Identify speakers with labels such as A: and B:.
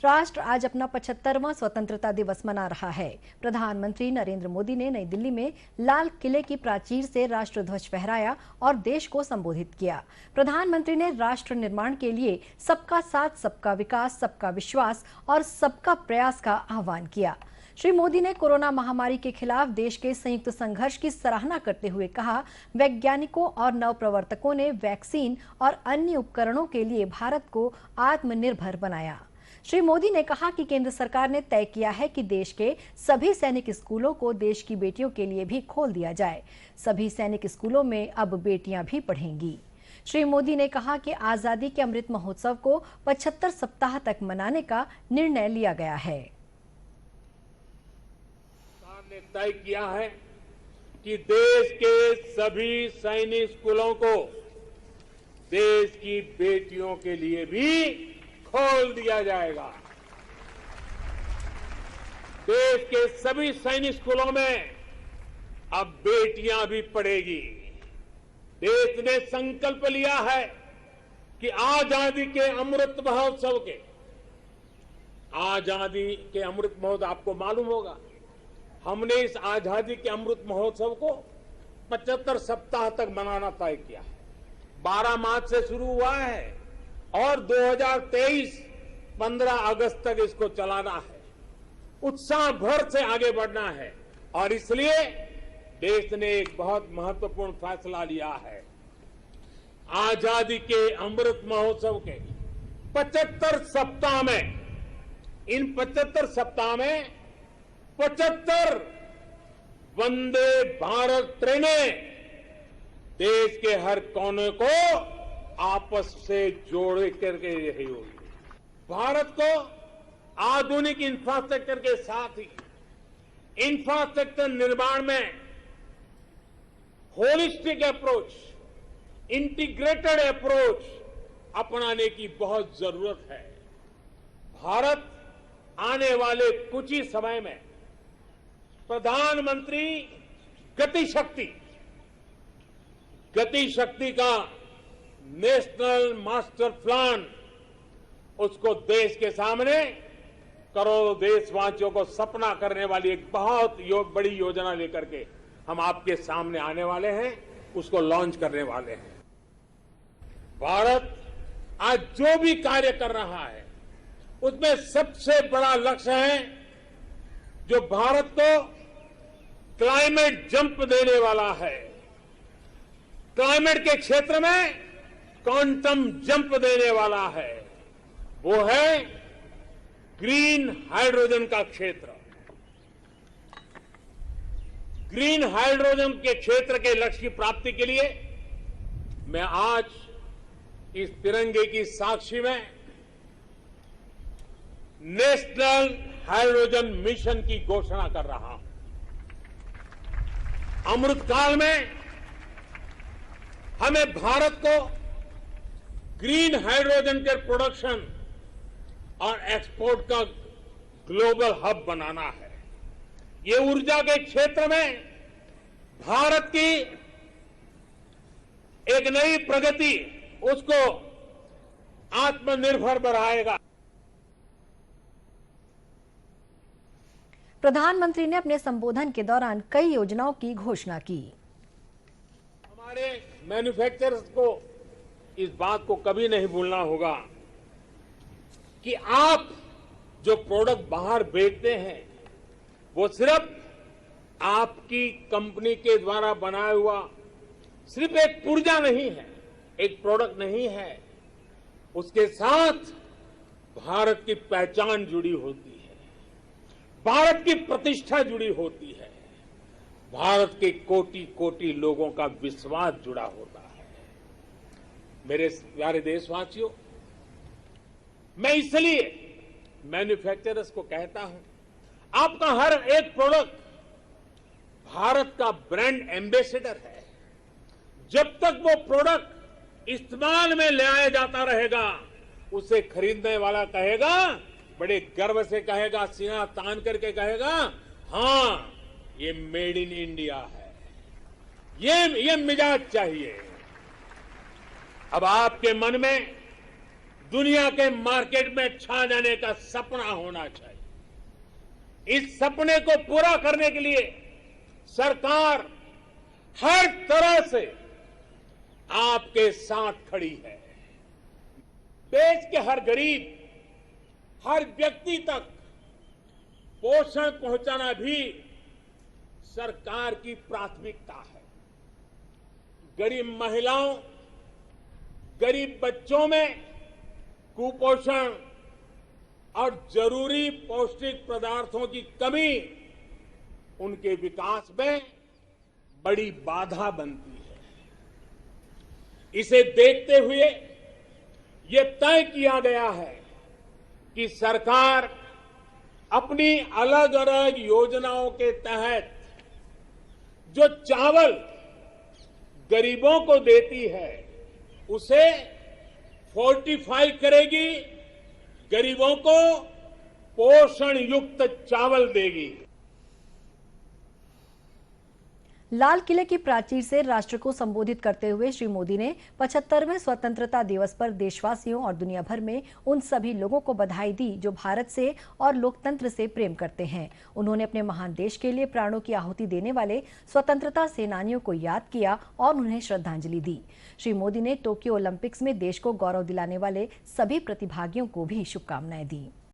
A: राष्ट्र आज अपना 75वां स्वतंत्रता दिवस मना रहा है। प्रधानमंत्री नरेंद्र मोदी ने नई दिल्ली में लाल किले की प्राचीर से राष्ट्र ध्वज फहराया और देश को संबोधित किया। प्रधानमंत्री ने राष्ट्र निर्माण के लिए सबका साथ, सबका विकास, सबका विश्वास और सबका प्रयास का आह्वान किया। श्री मोदी ने कोरोना महामारी के खिलाफ देश के संयुक्त संघर्ष की सराहना करते हुए कहा, वैज्ञानिकों और नवप्रवर्तकों ने वैक्सीन और अन्य उपकरणों के लिए भारत को आत्मनिर्भर बनाया। श्री मोदी ने कहा कि केंद्र सरकार ने तय किया है कि देश के सभी सैनिक स्कूलों को देश की बेटियों के लिए भी खोल दिया जाए। सभी सैनिक स्कूलों में अब बेटियां भी पढ़ेंगी। श्री मोदी ने कहा कि आजादी के अमृत महोत्सव को 75 सप्ताह तक मनाने का निर्णय लिया गया है।
B: ने तय किया है कि देश के सभी सैनिक स्कूलों को देश की बेटियों के लिए भी खोल दिया जाएगा। देश के सभी सैनिक स्कूलों में अब बेटियां भी पढ़ेगी। देश ने संकल्प लिया है कि आजादी के अमृत महोत्सव आपको मालूम होगा, हमने इस आजादी के अमृत महोत्सव को 75 सप्ताह तक मनाना तय किया है। 12 मार्च से शुरू हुआ है और 2023 15 अगस्त तक इसको चलाना है। उत्साह भर से आगे बढ़ना है और इसलिए देश ने एक बहुत महत्वपूर्ण फैसला लिया है। आजादी के अमृत महोत्सव के 75 सप्ताह में, इन 75 सप्ताह में 75 वंदे भारत ट्रेनें देश के हर कोने को आपस से जोड़ करके रही होगी। भारत को आधुनिक इंफ्रास्ट्रक्चर के साथ ही इंफ्रास्ट्रक्चर निर्माण में होलिस्टिक अप्रोच, इंटीग्रेटेड अप्रोच अपनाने की बहुत जरूरत है। भारत आने वाले कुछ ही समय में प्रधानमंत्री गति शक्ति का नेशनल मास्टर प्लान, उसको देश के सामने करोड़ों देशवासियों को सपना करने वाली एक बहुत बड़ी योजना लेकर के हम आपके सामने आने वाले हैं, उसको लॉन्च करने वाले हैं। भारत आज जो भी कार्य कर रहा है उसमें सबसे बड़ा लक्ष्य है जो भारत को क्लाइमेट जंप देने वाला है, क्लाइमेट के क्षेत्र में क्वांटम जंप देने वाला है, वो है ग्रीन हाइड्रोजन का क्षेत्र। ग्रीन हाइड्रोजन के क्षेत्र के लक्ष्य की प्राप्ति के लिए मैं आज इस तिरंगे की साक्षी में नेशनल हाइड्रोजन मिशन की घोषणा कर रहा हूं। अमृतकाल में हमें भारत को ग्रीन हाइड्रोजन के प्रोडक्शन और एक्सपोर्ट का ग्लोबल हब बनाना है। ये ऊर्जा के क्षेत्र में भारत की एक नई प्रगति, उसको आत्मनिर्भर बनाएगा।
A: प्रधानमंत्री ने अपने संबोधन के दौरान कई योजनाओं की घोषणा की।
B: हमारे मैन्युफैक्चरर्स को इस बात को कभी नहीं भूलना होगा कि आप जो प्रोडक्ट बाहर बेचते हैं वो सिर्फ आपकी कंपनी के द्वारा बनाया हुआ सिर्फ एक पुर्जा नहीं है, एक प्रोडक्ट नहीं है। उसके साथ भारत की पहचान जुड़ी होती है, भारत की प्रतिष्ठा जुड़ी होती है, भारत के कोटि कोटि लोगों का विश्वास जुड़ा होता है। मेरे प्यारे देशवासियों, मैं इसलिए मैन्युफैक्चरर्स को कहता हूं, आपका हर एक प्रोडक्ट भारत का ब्रांड एम्बेसडर है। जब तक वो प्रोडक्ट इस्तेमाल में ले आया जाता रहेगा, उसे खरीदने वाला कहेगा, बड़े गर्व से कहेगा, सीना तान करके कहेगा, हाँ ये मेड इन इंडिया है। ये मिजाज चाहिए। अब आपके मन में दुनिया के मार्केट में छा जाने का सपना होना चाहिए। इस सपने को पूरा करने के लिए सरकार हर तरह से आपके साथ खड़ी है। देश के हर गरीब, हर व्यक्ति तक पोषण पहुंचाना भी सरकार की प्राथमिकता है। गरीब महिलाओं, गरीब बच्चों में कुपोषण और जरूरी पौष्टिक पदार्थों की कमी उनके विकास में बड़ी बाधा बनती है। इसे देखते हुए ये तय किया गया है कि सरकार अपनी अलग अलग योजनाओं के तहत जो चावल गरीबों को देती है उसे फोर्टिफाई करेगी, गरीबों को पोषण युक्त चावल देगी।
A: लाल किले की प्राचीर से राष्ट्र को संबोधित करते हुए श्री मोदी ने 75वें स्वतंत्रता दिवस पर देशवासियों और दुनिया भर में उन सभी लोगों को बधाई दी जो भारत से और लोकतंत्र से प्रेम करते हैं। उन्होंने अपने महान देश के लिए प्राणों की आहुति देने वाले स्वतंत्रता सेनानियों को याद किया और उन्हें श्रद्धांजलि दी। श्री मोदी ने टोक्यो ओलंपिक्स में देश को गौरव दिलाने वाले सभी प्रतिभागियों को भी शुभकामनाएं दी।